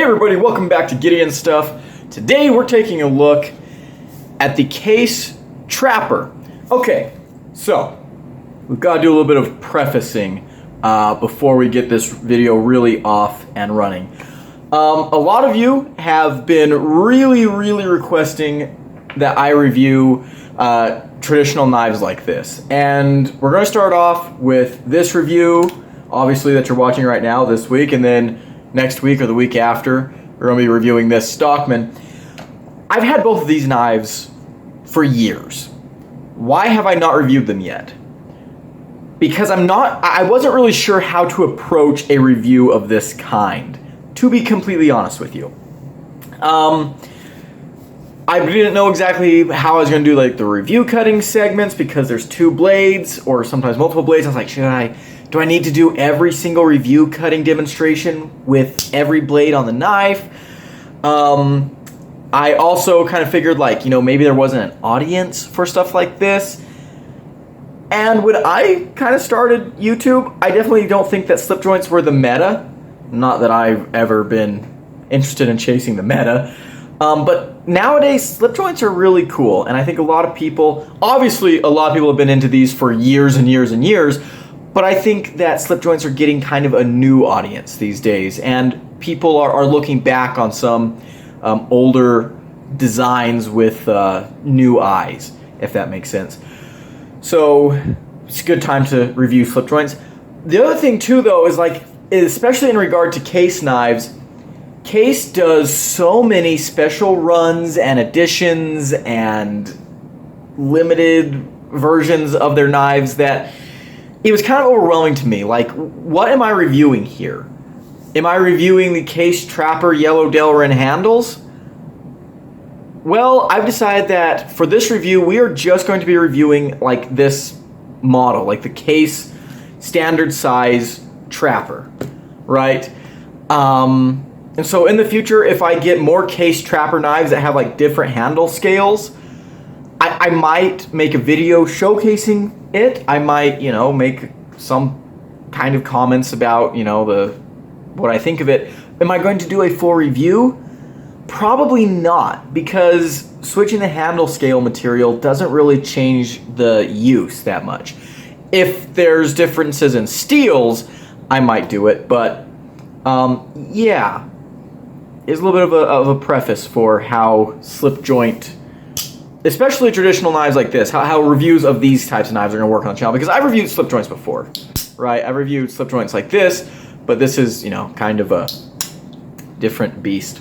Hey everybody, welcome back to Gideon Stuff. Today we're taking a look at the Case Trapper. Okay, so we've got to do a little bit of prefacing before we get this video really off and running. A lot of you have been really requesting that I review traditional knives like this. And we're going to start off with this review, obviously, that you're watching right now this week, and then next week or the week after, we're going to be reviewing this Stockman. I've had both of these knives for years. Why have I not reviewed them yet? Because I wasn't really sure how to approach a review of this kind, to be completely honest with you. I didn't know exactly how I was going to do like the review cutting segments because there's two blades or sometimes multiple blades. I was like, do I need to do every single review cutting demonstration with every blade on the knife? I also kind of figured maybe there wasn't an audience for stuff like this. And when I kind of started YouTube, I definitely don't think that slip joints were the meta. Not that I've ever been interested in chasing the meta. But nowadays, slip joints are really cool. And I think a lot of people have been into these for years and years. But I think that slip joints are getting kind of a new audience these days. And people are looking back on some older designs with new eyes, if that makes sense. So it's a good time to review slip joints. The other thing too, though, is especially in regard to Case knives, Case does so many special runs and editions and limited versions of their knives that it was kind of overwhelming to me. What am I reviewing here? Am I reviewing the Case Trapper Yellow Delrin handles? Well, I've decided that for this review, we are just going to be reviewing this model, the Case standard size Trapper, right? And so in the future, if I get more Case Trapper knives that have different handle scales, I might make a video showcasing it. I might, make some kind of comments about, what I think of it. Am I going to do a full review? Probably not, because switching the handle scale material doesn't really change the use that much. If there's differences in steels, I might do it, but yeah. It's a little bit of a preface for how slip joint, especially traditional knives like this, how reviews of these types of knives are going to work on the channel. Because I've reviewed slip joints before, right? I've reviewed slip joints like this, but this is, kind of a different beast.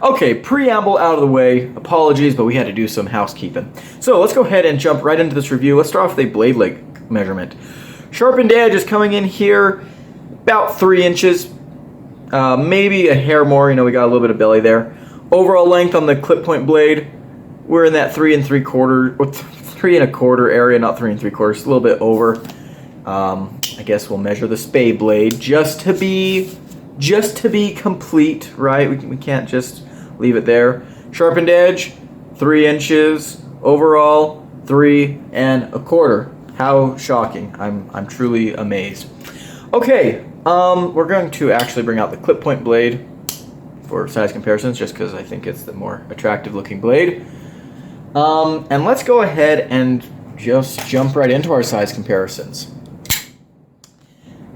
Okay, preamble out of the way. Apologies, but we had to do some housekeeping. So let's go ahead and jump right into this review. Let's start off with a blade length measurement. Sharpened edge is coming in here about 3 inches. Maybe a hair more, we got a little bit of belly there. Overall length on the clip point blade, we're in that 3 3.25 area, not 3 3/4, a little bit over. I guess we'll measure the spay blade just to be complete, right? We can't just leave it there. Sharpened edge, 3 inches. Overall, 3.25. How shocking! I'm truly amazed. Okay. We're going to actually bring out the clip point blade for size comparisons, just because I think it's the more attractive looking blade. And let's go ahead and just jump right into our size comparisons.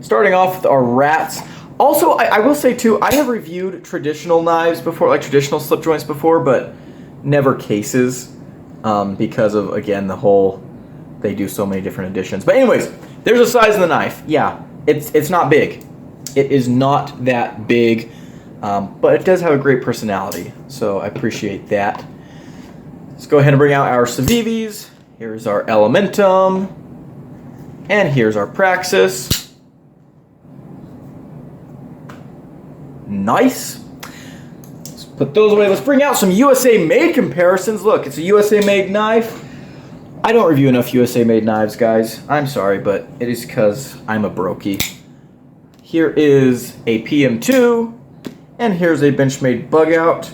Starting off with our rats. Also, I will say too, I have reviewed traditional knives before, traditional slip joints before, but never cases, because of, again, they do so many different editions. But anyways, there's a size of the knife. Yeah. It's not big. It is not that big, but it does have a great personality, so I appreciate that. Let's go ahead and bring out our Civivis. Here's our Elementum, and here's our Praxis. Nice. Let's put those away. Let's bring out some USA-made comparisons. Look, it's a USA-made knife. I don't review enough USA-made knives, guys. I'm sorry, but it is because I'm a brokey. Here is a PM2, and here's a Benchmade Bugout.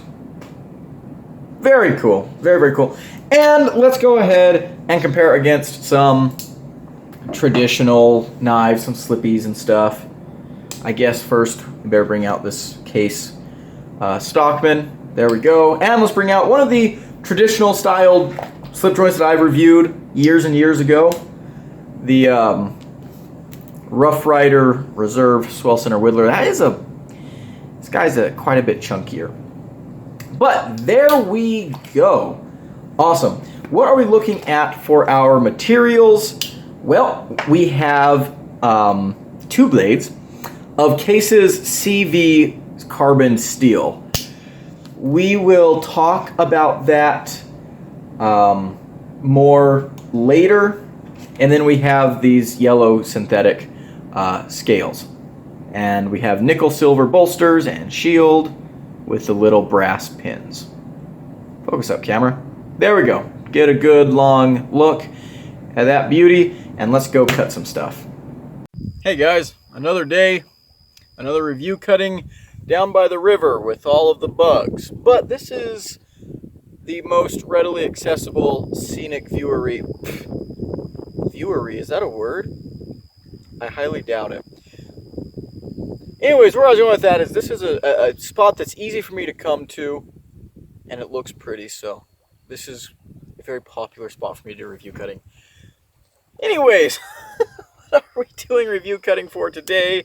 Very cool. Very cool. And let's go ahead and compare against some traditional knives, some slippies and stuff. I guess first we better bring out this Case Stockman. There we go. And let's bring out one of the traditional styled slip joints that I've reviewed years and years ago. The Rough Rider Reserve Swell Center Whittler. This guy's quite a bit chunkier. But there we go. Awesome. What are we looking at for our materials? Well, we have 2 blades of Case's CV carbon steel. We will talk about that more later. And then we have these yellow synthetic scales. And we have nickel silver bolsters and shield with the little brass pins. Focus up, camera. There we go. Get a good long look at that beauty, and let's go cut some stuff. Hey guys, another day, another review cutting down by the river with all of the bugs. But this is the most readily accessible scenic viewery. Viewery, is that a word? I highly doubt it. Anyways, where I was going with that is this is a spot that's easy for me to come to, and it looks pretty, so this is a very popular spot for me to do review cutting. Anyways, what are we doing review cutting for today?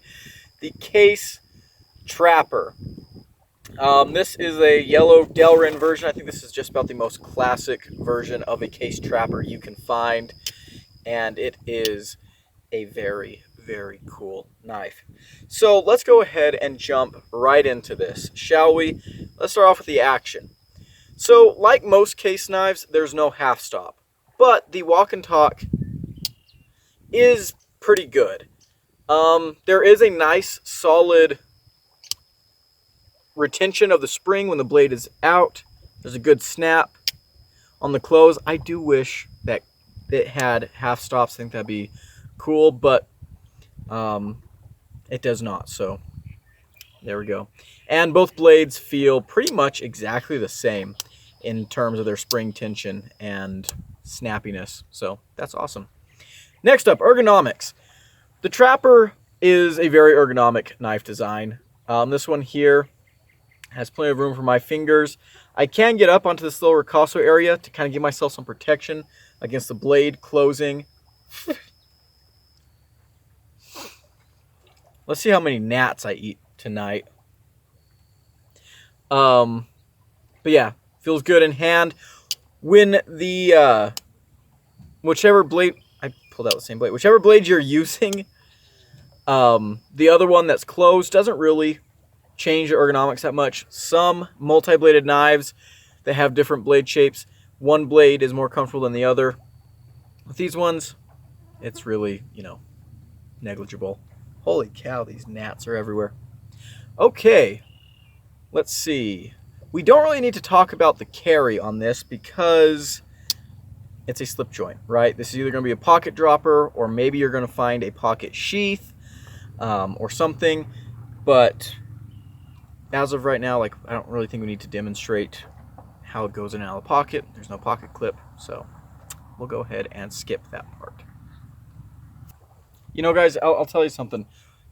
The Case Trapper. This is a yellow Delrin version. I think this is just about the most classic version of a Case Trapper you can find, and it is a very, very cool knife. So let's go ahead and jump right into this, shall we? Let's start off with the action. So like most Case knives, there's no half stop, but the Walk and Talk is pretty good. There is a nice solid retention of the spring when the blade is out. There's a good snap on the close. I do wish that it had half stops. I think that'd be cool, but it does not, so there we go. And both blades feel pretty much exactly the same in terms of their spring tension and snappiness, so that's awesome. Next up, ergonomics. The Trapper is a very ergonomic knife design. This one here has plenty of room for my fingers. I can get up onto this little ricasso area to kind of give myself some protection against the blade closing. Let's see how many gnats I eat tonight. But yeah, feels good in hand. When the whichever blade I pulled out the same blade, whichever blade you're using, the other one that's closed doesn't really change the ergonomics that much. Some multi-bladed knives, they have different blade shapes. One blade is more comfortable than the other. With these ones, it's really, negligible. Holy cow, these gnats are everywhere. Okay, let's see. We don't really need to talk about the carry on this because it's a slip joint, right? This is either going to be a pocket dropper or maybe you're going to find a pocket sheath or something. But as of right now, I don't really think we need to demonstrate how it goes in and out of the pocket. There's no pocket clip, so we'll go ahead and skip that part. Guys, I'll tell you something.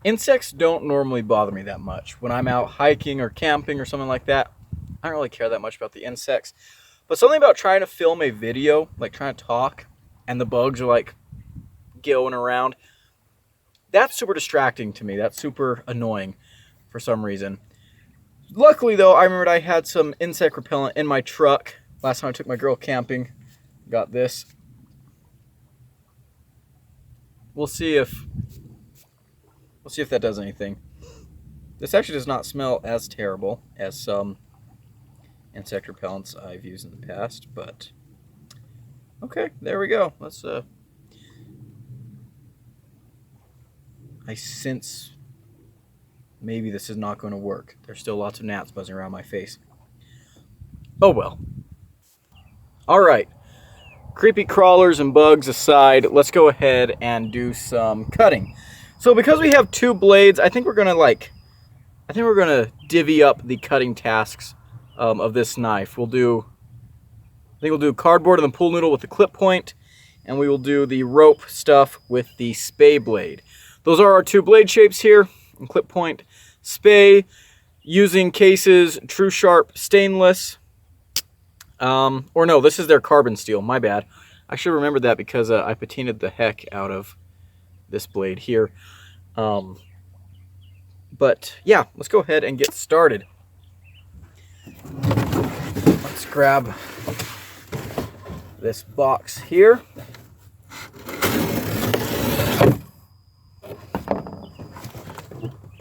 Insects don't normally bother me that much. When I'm out hiking or camping or something like that, I don't really care that much about the insects. But something about trying to film a video, trying to talk, and the bugs are going around, that's super distracting to me. That's super annoying for some reason. Luckily, though, I remembered I had some insect repellent in my truck. Last time I took my girl camping, got this. We'll see if that does anything. This actually does not smell as terrible as some insect repellents I've used in the past, but okay, there we go. Let's I sense maybe this is not going to work. There's still lots of gnats buzzing around my face. Oh well. All right. Creepy crawlers and bugs aside, let's go ahead and do some cutting. So because we have 2 blades, I think we're gonna divvy up the cutting tasks of this knife. I think we'll do cardboard and the pool noodle with the clip point, and we will do the rope stuff with the spay blade. Those are our 2 blade shapes here, and clip point, spay. using Case's True Sharp stainless. Or no, this is their carbon steel. My bad. I should remember that because I patinaed the heck out of this blade here. But yeah, let's go ahead and get started. Let's grab this box here.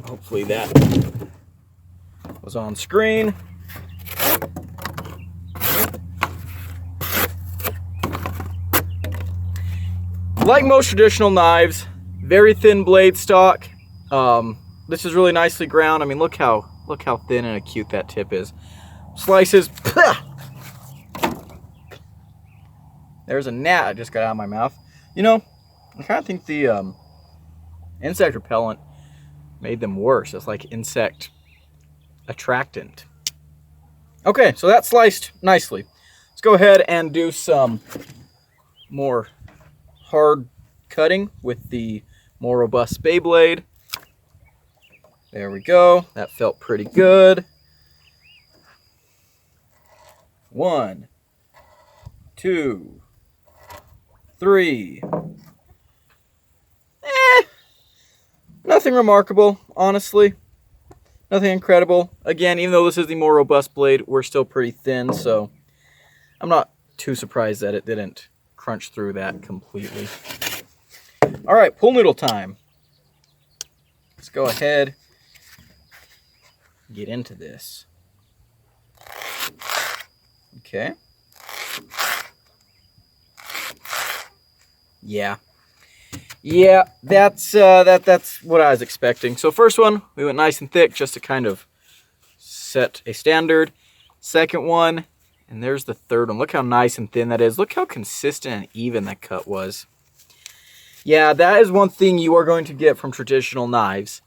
Hopefully that was on screen. Like most traditional knives, very thin blade stock. This is really nicely ground. I mean, look how thin and acute that tip is. Slices. There's a gnat I just got out of my mouth. You know, I kind of think the insect repellent made them worse. It's like insect attractant. Okay, so that's sliced nicely. Let's go ahead and do some more hard cutting with the more robust Spey blade. There we go. That felt pretty good. 1, 2, 3. Nothing remarkable, honestly. Nothing incredible. Again, even though this is the more robust blade, we're still pretty thin, so I'm not too surprised that it didn't crunch through that completely. All right, pool noodle time. Let's go ahead and get into this. Okay. Yeah, that's what I was expecting. So first one, we went nice and thick just to kind of set a standard. Second one, and there's the third one. Look how nice and thin that is. Look how consistent and even that cut was. Yeah, that is one thing you are going to get from traditional knives.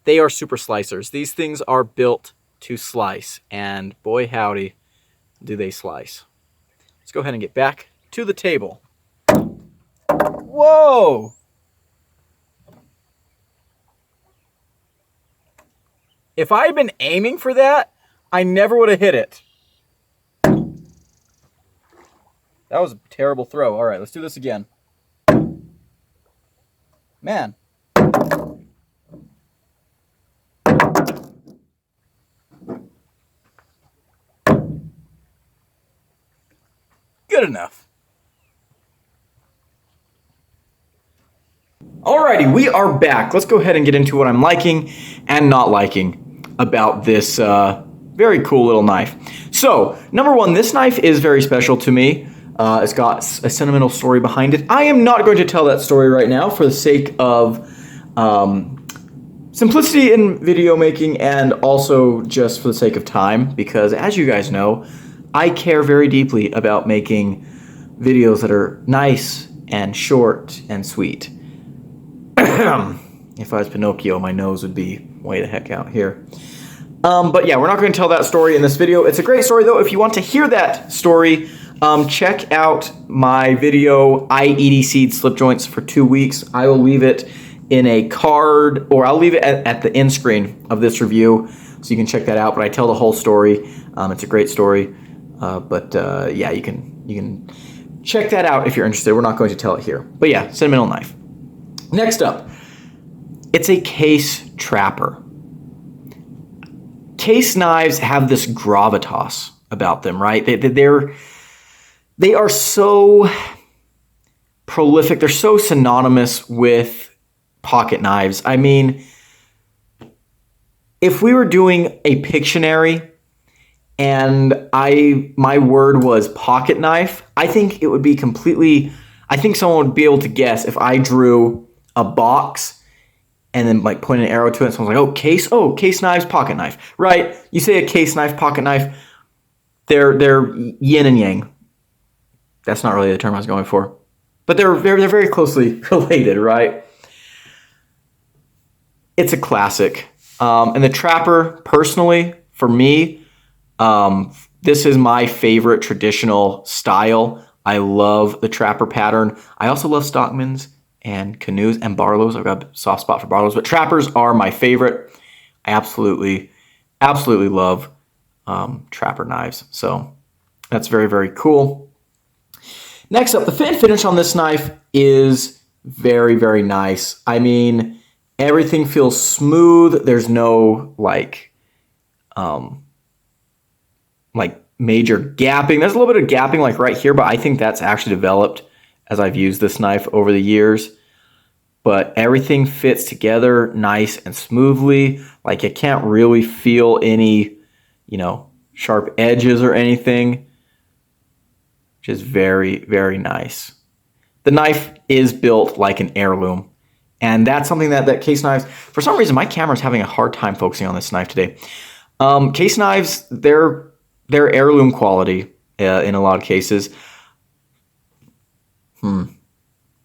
They are super slicers. These things are built to slice, and boy howdy, do they slice. Let's go ahead and get back to the table. Whoa! If I had been aiming for that, I never would have hit it. That was a terrible throw. All right, let's do this again. Man. Good enough. Alrighty, we are back. Let's go ahead and get into what I'm liking and not liking about this very cool little knife. So, number one, this knife is very special to me. It's got a sentimental story behind it. I am not going to tell that story right now for the sake of simplicity in video making and also just for the sake of time, because as you guys know, I care very deeply about making videos that are nice and short and sweet. If I was Pinocchio, my nose would be way the heck out here. But yeah, we're not going to tell that story in this video. It's a great story, though. If you want to hear that story, check out my video, I EDC'd slip joints for 2 weeks. I will leave it in a card, or I'll leave it at the end screen of this review, so you can check that out. But I tell the whole story. It's a great story. Yeah, you can check that out if you're interested. We're not going to tell it here. But yeah, sentimental knife. Next up, it's a Case Trapper. Case knives have this gravitas about them, right? They are so prolific. They're so synonymous with pocket knives. I mean, if we were doing a Pictionary and my word was pocket knife, I think it would be I think someone would be able to guess if I drew a box and then like point an arrow to it, and someone's like, case knives, pocket knife, right? You say a case knife, pocket knife, they're yin and yang. That's not really the term I was going for, but they're very closely related, right? It's a classic, and the Trapper, personally, for me, this is my favorite traditional style. I love the Trapper pattern. I also love Stockmans and Canoes and Barlows. I've got a soft spot for Barlows, but Trappers are my favorite. I absolutely absolutely love trapper knives. So that's very, very cool. Next up, the fit and finish on this knife is very, very nice. I mean, everything feels smooth. There's no like major gapping. There's a little bit of gapping like right here, but I think that's actually developed as I've used this knife over the years. But everything fits together nice and smoothly. Like I can't really feel any, sharp edges or anything, which is very, very nice. The knife is built like an heirloom. And that's something that case knives, for some reason, my camera's having a hard time focusing on this knife today. Case knives, they're heirloom quality in a lot of cases. That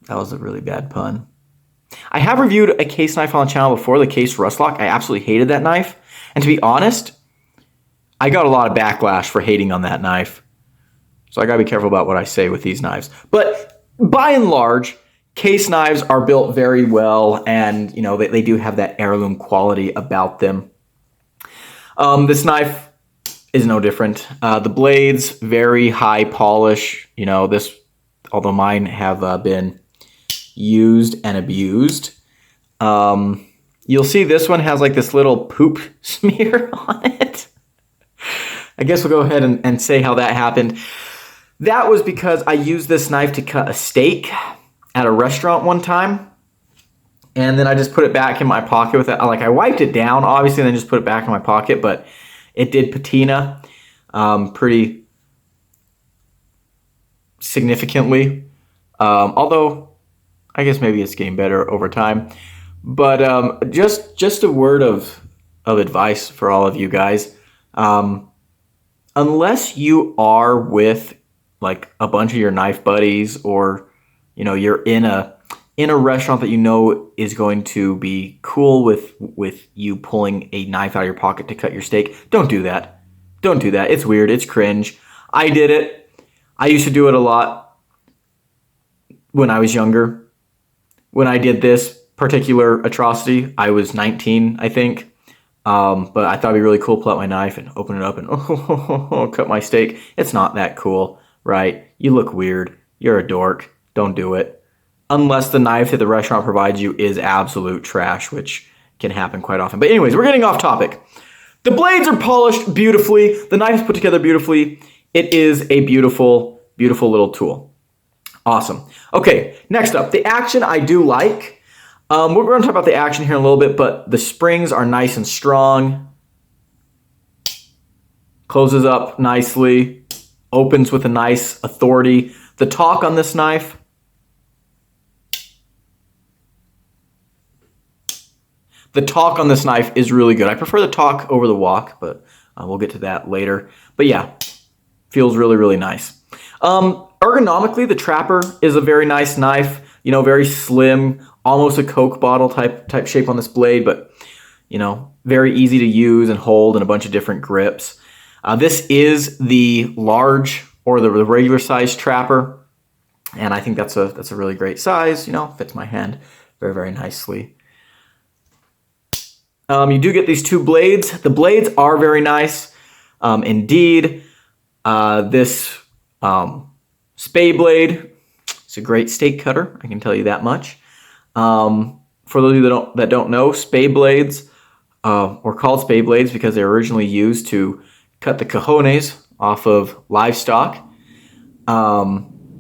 was a really bad pun. I have reviewed a case knife on the channel before, the Case Rustlock. I absolutely hated that knife. And to be honest, I got a lot of backlash for hating on that knife. So I gotta be careful about what I say with these knives. But by and large, case knives are built very well, and they do have that heirloom quality about them. This knife is no different. The blades, very high polish. Although mine have been used and abused. You'll see this one has like this little poop smear on it. I guess we'll go ahead and say how that happened. That was because I used this knife to cut a steak at a restaurant one time. And then I just put it back in my pocket with it. I wiped it down, obviously, and then just put it back in my pocket. But it did patina pretty significantly. Although, I guess maybe it's getting better over time. But just a word of advice for all of you guys. Unless you are with like a bunch of your knife buddies, or you're in a restaurant that is going to be cool with you pulling a knife out of your pocket to cut your steak, don't do that. Don't do that. It's weird. It's cringe. I did it. I used to do it a lot when I was younger. When I did this particular atrocity, I was 19, I think. But I thought it'd be really cool to pull out my knife and open it up and cut my steak. It's not that cool, right? You look weird. You're a dork. Don't do it. Unless the knife that the restaurant provides you is absolute trash, which can happen quite often. But anyways, we're getting off topic. The blades are polished beautifully. The knife is put together beautifully. It is a beautiful, beautiful little tool. Awesome. Okay, next up, the action I do like. We're going to talk about the action here in a little bit, but the springs are nice and strong. Closes up nicely. Opens with a nice authority. The torque on this knife. The torque on this knife is really good. I prefer the torque over the wok, but we'll get to that later. But yeah, feels really, really nice. Ergonomically, the Trapper is a very nice knife. Very slim, almost a Coke bottle type shape on this blade, but very easy to use and hold in a bunch of different grips. This is the large or the regular size Trapper, and I think that's a really great size. Fits my hand very, very nicely. You do get these two blades. The blades are very nice. Indeed, this Spey blade, it's a great steak cutter, I can tell you that much. For those of you that don't know, Spey blades were called Spey blades because they were originally used to cut the cojones off of livestock,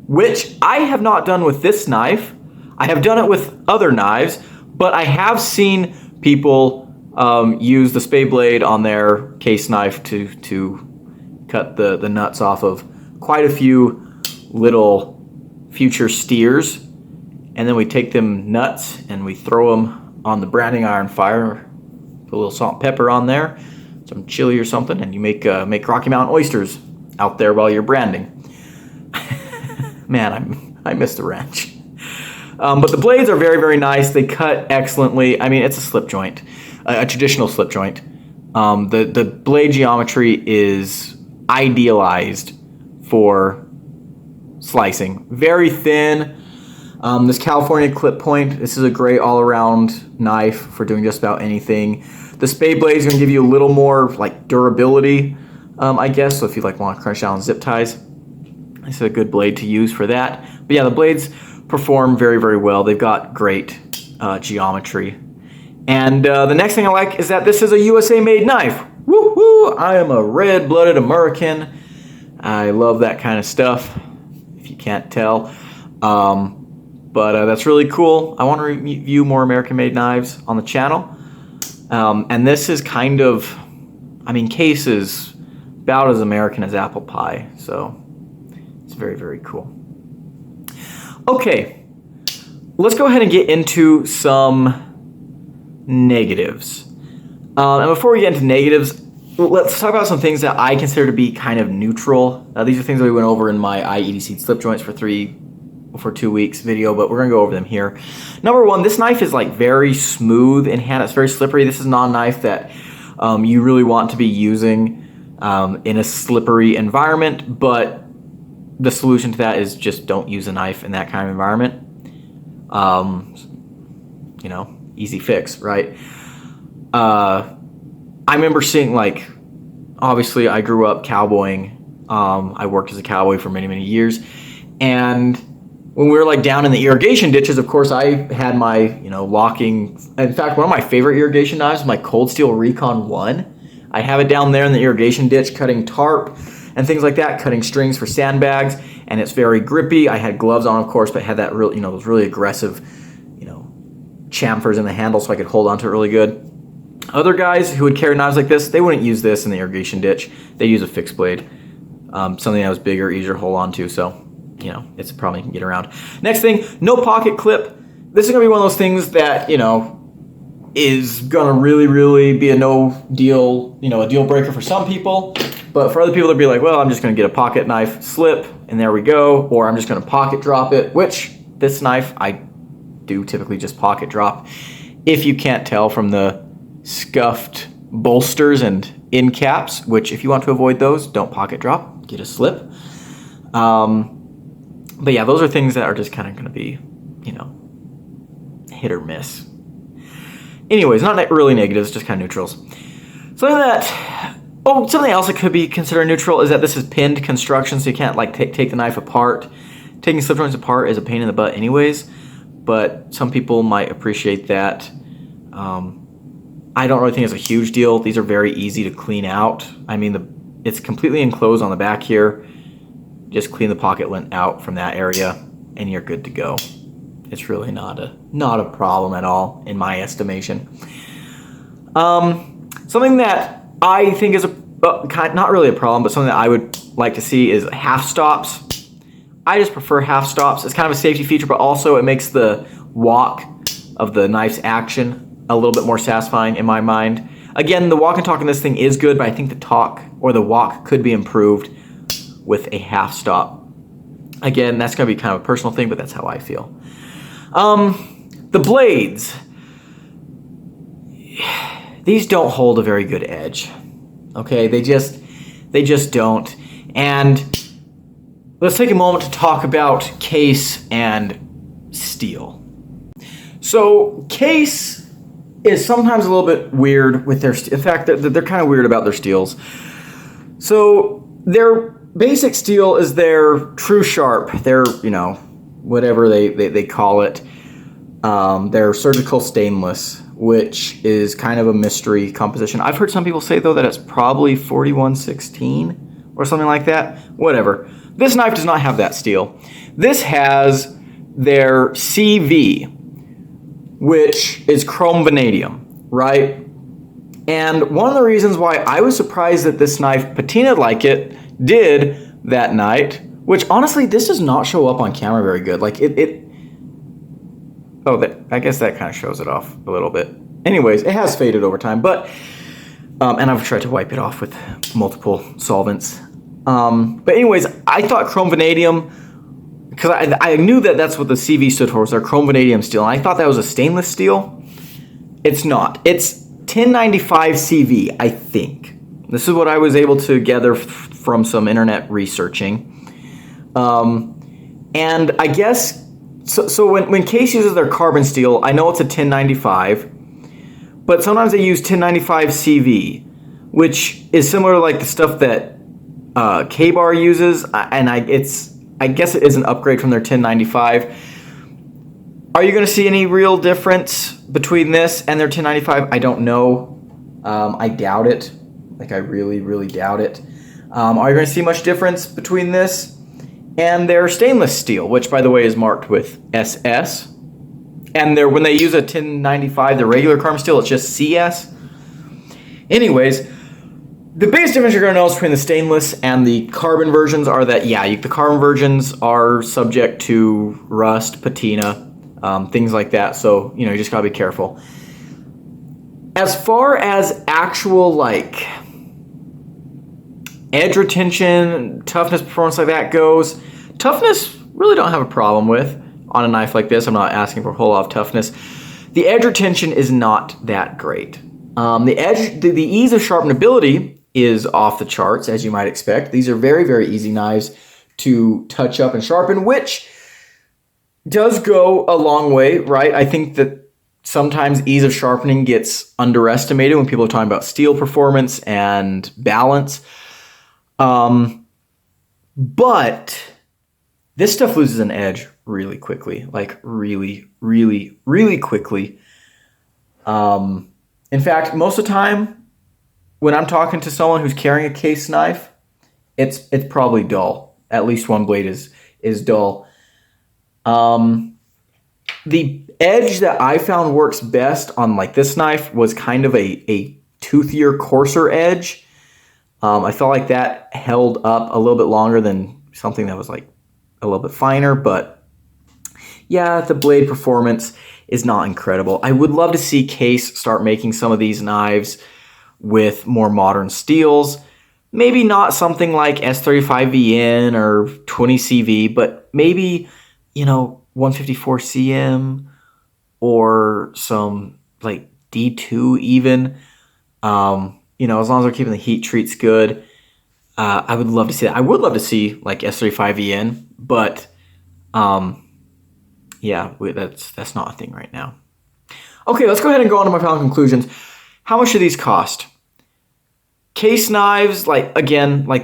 which I have not done with this knife. I have done it with other knives, but I have seen people use the Spey blade on their case knife to cut the nuts off of quite a few little future steers, and then we take them nuts and we throw them on the branding iron fire, put a little salt and pepper on there, some chili or something, and you make Rocky Mountain oysters out there while you're branding. Man, I miss the ranch. But the blades are very, very nice. They cut excellently. I mean, it's a slip joint, a traditional slip joint. The blade geometry is idealized for slicing. Very thin. This California clip point, this is a great all-around knife for doing just about anything. The spade blade is going to give you a little more like durability, I guess. So if you like want to crunch down on zip ties, this is a good blade to use for that. But yeah, the blades perform very, very well. They've got great geometry. And the next thing I like is that this is a USA-made knife. Woo-hoo! I am a red-blooded American. I love that kind of stuff, if you can't tell. But that's really cool. I want to review more American-made knives on the channel. And this is kind of, I mean, Case is about as American as apple pie. So it's very, very cool. Okay, let's go ahead and get into some negatives. And before we get into negatives, let's talk about some things that I consider to be kind of neutral. These are things that we went over in my IEDC slip joints for 2 weeks video, but we're gonna go over them here. Number one, this knife is like very smooth in hand. It's very slippery. This is not a knife that you really want to be using in a slippery environment, but the solution to that is just don't use a knife in that kind of environment. You know, easy fix, right? I remember seeing, like, obviously I grew up cowboying. I worked as a cowboy for many, many years. And when we were like down in the irrigation ditches, of course, I had my, you know, locking. In fact, one of my favorite irrigation knives is my Cold Steel Recon 1. I have it down there in the irrigation ditch cutting tarp and things like that, cutting strings for sandbags. And it's very grippy. I had gloves on, of course, but had that real, you know, those really aggressive, you know, chamfers in the handle so I could hold onto it really good. Other guys who would carry knives like this, they wouldn't use this in the irrigation ditch. They use a fixed blade, something that was bigger, easier to hold on to. So, you know, it's probably can get around. Next thing, no pocket clip. This is gonna be one of those things that, you know, is gonna really, really be a no deal, you know, a deal breaker for some people. But for other people, they'd be like, well, I'm just gonna get a pocket knife slip and there we go. Or I'm just gonna pocket drop it, which this knife, I do typically just pocket drop. If you can't tell from the scuffed bolsters and end caps, which if you want to avoid those, don't pocket drop, get a slip. But yeah, those are things that are just kind of going to be, you know, hit or miss. Anyways, not really negatives, just kind of neutrals. Something else that could be considered neutral is that this is pinned construction, so you can't like take the knife apart. Taking slip joints apart is a pain in the butt anyways, but some people might appreciate that. I don't really think it's a huge deal. These are very easy to clean out. I mean, it's completely enclosed on the back here. Just clean the pocket lint out from that area and you're good to go. It's really not a problem at all in my estimation. Something that I think is not really a problem, but something that I would like to see is half stops. I just prefer half stops. It's kind of a safety feature, but also it makes the walk of the knife's action a little bit more satisfying in my mind. Again, the walk and talk in this thing is good, but I think the talk or the walk could be improved with a half stop. Again, that's gonna be kind of a personal thing, but that's how I feel. The blades. These don't hold a very good edge. Okay, they just don't. And let's take a moment to talk about Case and steel. So Case is sometimes a little bit weird with their, in fact, they're kind of weird about their steels. So their basic steel is their True Sharp, their, you know, whatever they call it. Their surgical stainless, which is kind of a mystery composition. I've heard some people say though that it's probably 4116 or something like that. Whatever. This knife does not have that steel. This has their CV, which is chrome vanadium, right? And one of the reasons why I was surprised that this knife patinaed like it did that night, which honestly, this does not show up on camera very good. Like I guess that kind of shows it off a little bit. Anyways, it has faded over time, but, and I've tried to wipe it off with multiple solvents. But anyways, I thought chrome vanadium, because I knew that that's what the CV stood for, was their chrome vanadium steel, and I thought that was a stainless steel. It's not. It's 1095 CV, I think. This is what I was able to gather from some internet researching. And I guess, so when Case uses their carbon steel, I know it's a 1095, but sometimes they use 1095 CV, which is similar to like the stuff that K-Bar uses, and I guess it is an upgrade from their 1095. Are you going to see any real difference between this and their 1095? I don't know. I doubt it. Like, I really, really doubt it. Are you going to see much difference between this and their stainless steel, which, by the way, is marked with SS? And when they use a 1095, the regular carbon steel, it's just CS. Anyways, the biggest difference you're going to notice between the stainless and the carbon versions are that, the carbon versions are subject to rust, patina, things like that. So, you just got to be careful. As far as actual, like, edge retention, toughness, performance like that goes, toughness, really don't have a problem with on a knife like this. I'm not asking for a whole lot of toughness. The edge retention is not that great. The ease of sharpenability is off the charts, as you might expect. These are very, very easy knives to touch up and sharpen, which does go a long way, right? I think that sometimes ease of sharpening gets underestimated when people are talking about steel performance and balance. But this stuff loses an edge really quickly, like really, really, really quickly. In fact, most of the time when I'm talking to someone who's carrying a case knife, it's probably dull. At least one blade is dull. The edge that I found works best on like this knife was kind of a toothier, coarser edge. I felt like that held up a little bit longer than something that was like a little bit finer, but yeah, the blade performance is not incredible. I would love to see Case start making some of these knives with more modern steels. Maybe not something like S35VN or 20CV, but maybe, 154 CM or some like D2 even. As long as they're keeping the heat treats good, I would love to see that. I would love to see like S35VN, but that's not a thing right now. Okay, let's go ahead and go on to my final conclusions. How much do these cost? Case knives, like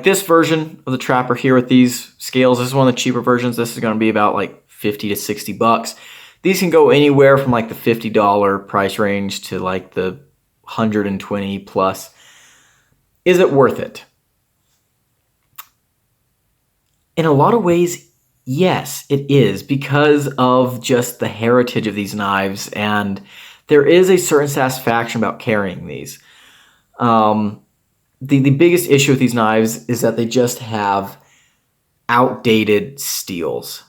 this version of the Trapper here with these scales, this is one of the cheaper versions. This is going to be about like $50 to $60. These can go anywhere from like the $50 price range to like the $120 plus. Is it worth it? In a lot of ways, yes, it is, because of just the heritage of these knives, and there is a certain satisfaction about carrying these. The biggest issue with these knives is that they just have outdated steels.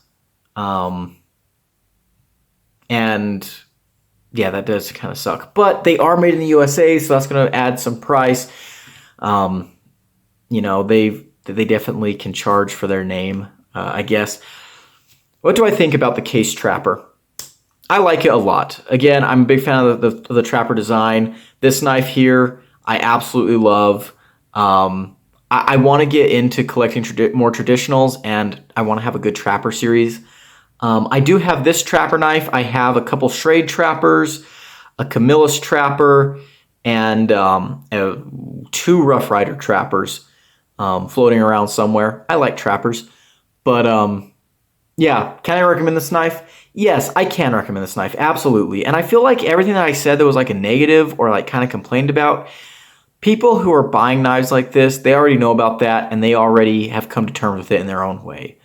And yeah, that does kind of suck. But they are made in the USA, so that's going to add some price. They definitely can charge for their name, I guess. What do I think about the Case Trapper? I like it a lot. Again, I'm a big fan of the Trapper design. This knife here, I absolutely love. I want to get into collecting more traditionals, and I want to have a good Trapper series. I do have this Trapper knife. I have a couple Schrade Trappers, a Camillus Trapper, and 2 Rough Rider Trappers floating around somewhere. I like Trappers, but can I recommend this knife? Yes, I can recommend this knife, absolutely. And I feel like everything that I said that was like a negative or like kind of complained about, people who are buying knives like this, they already know about that, and they already have come to terms with it in their own way,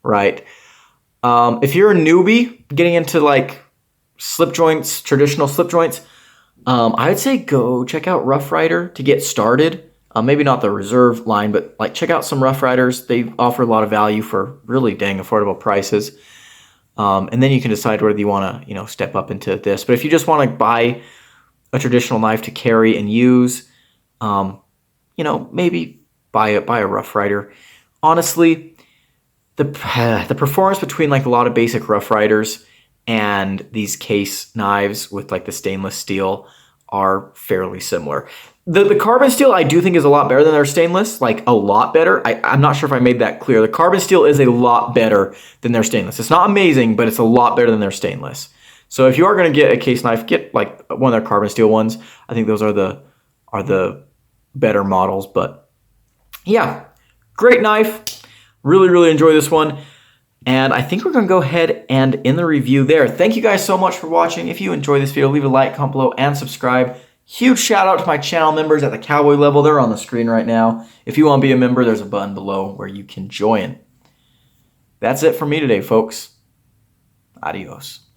right? If you're a newbie getting into like slip joints, traditional slip joints, I would say go check out Rough Rider to get started. Maybe not the reserve line, but like check out some Rough Riders. They offer a lot of value for really dang affordable prices. And then you can decide whether you want to, step up into this. But if you just want to buy a traditional knife to carry and use, maybe buy a Rough Rider. Honestly, the performance between like a lot of basic Rough Riders and these Case knives with like the stainless steel are fairly similar. The carbon steel I do think is a lot better than their stainless, like a lot better. I'm not sure if I made that clear. The carbon steel is a lot better than their stainless. It's not amazing, but it's a lot better than their stainless. So if you are going to get a case knife, get like one of their carbon steel ones. I think those are the better models. But yeah, great knife. Really, really enjoy this one. And I think we're going to go ahead and end the review there. Thank you guys so much for watching. If you enjoyed this video, leave a like, comment below, and subscribe. Huge shout out to my channel members at the Cowboy level. They're on the screen right now. If you want to be a member, there's a button below where you can join. That's it for me today, folks. Adios.